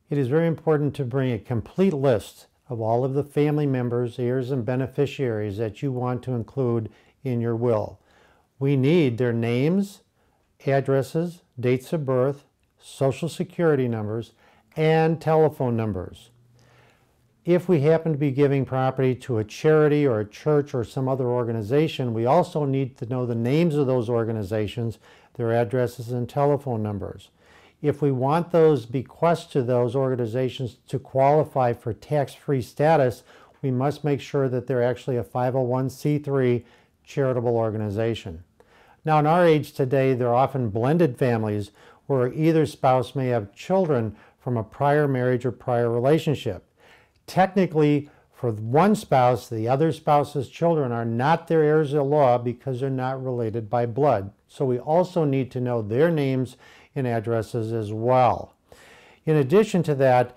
It is very important to bring a complete list of all of the family members, heirs, and beneficiaries that you want to include in your will. We need their names, addresses, dates of birth, social security numbers, and telephone numbers. If we happen to be giving property to a charity or a church or some other organization, we also need to know the names of those organizations, their addresses and telephone numbers. If we want those bequests to those organizations to qualify for tax-free status, we must make sure that they're actually a 501c3 charitable organization. Now, in our age today, there are often blended families where either spouse may have children from a prior marriage or prior relationship. Technically, for one spouse, the other spouse's children are not their heirs at law because they're not related by blood. So we also need to know their names and addresses as well. In addition to that,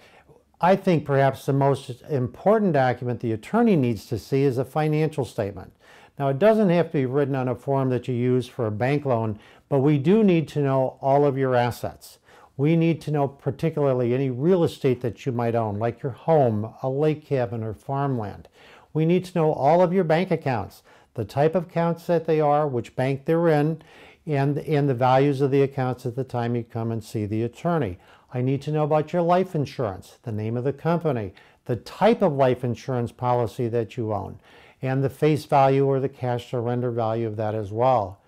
I think perhaps the most important document the attorney needs to see is a financial statement. Now, it doesn't have to be written on a form that you use for a bank loan, but we do need to know all of your assets. We need to know particularly any real estate that you might own, like your home, a lake cabin, or farmland. We need to know all of your bank accounts, the type of accounts that they are, which bank they're in, and the values of the accounts at the time you come and see the attorney. I need to know about your life insurance, the name of the company, the type of life insurance policy that you own, and the face value or the cash surrender value of that as well.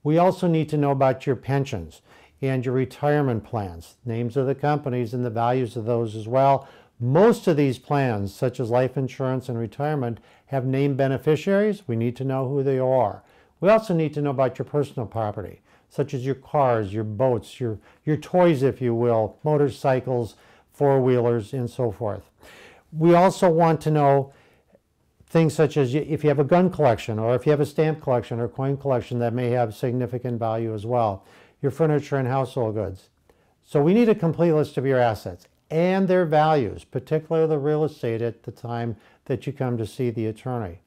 We also need to know about your pensions and your retirement plans, names of the companies and the values of those as well. Most of these plans, such as life insurance and retirement, have named beneficiaries. We need to know who they are. We also need to know about your personal property, such as your cars, your boats, your toys, if you will, motorcycles, four-wheelers, and so forth. We also want to know things such as if you have a gun collection, or if you have a stamp collection or coin collection that may have significant value as well, your furniture and household goods. So we need a complete list of your assets and their values, particularly the real estate at the time that you come to see the attorney.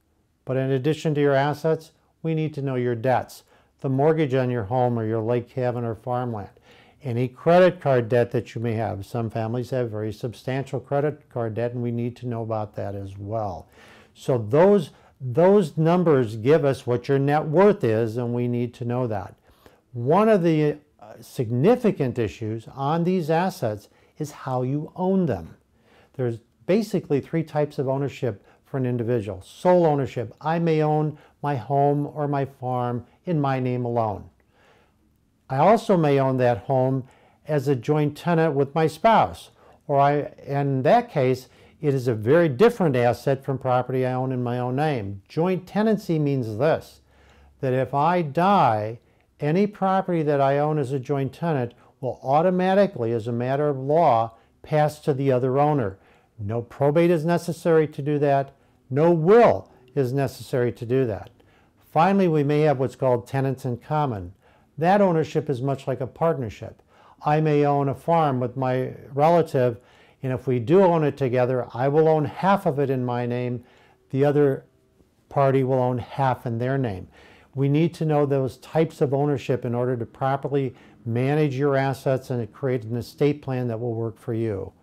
But in addition to your assets, we need to know your debts, the mortgage on your home or your lake cabin or farmland, any credit card debt that you may have. Some families have very substantial credit card debt, and we need to know about that as well. So those numbers give us what your net worth is, and we need to know that. One of the significant issues on these assets is how you own them. There's basically three types of ownership for an individual. Sole ownership. I may own my home or my farm in my name alone. I also may own that home as a joint tenant with my spouse, in that case, it is a very different asset from property I own in my own name. Joint tenancy means this, that if I die, any property that I own as a joint tenant will automatically, as a matter of law, pass to the other owner. No probate is necessary to do that. No will is necessary to do that. Finally, we may have what's called tenants in common. That ownership is much like a partnership. I may own a farm with my relative, and if we do own it together, I will own half of it in my name. The other party will own half in their name. We need to know those types of ownership in order to properly manage your assets and create an estate plan that will work for you.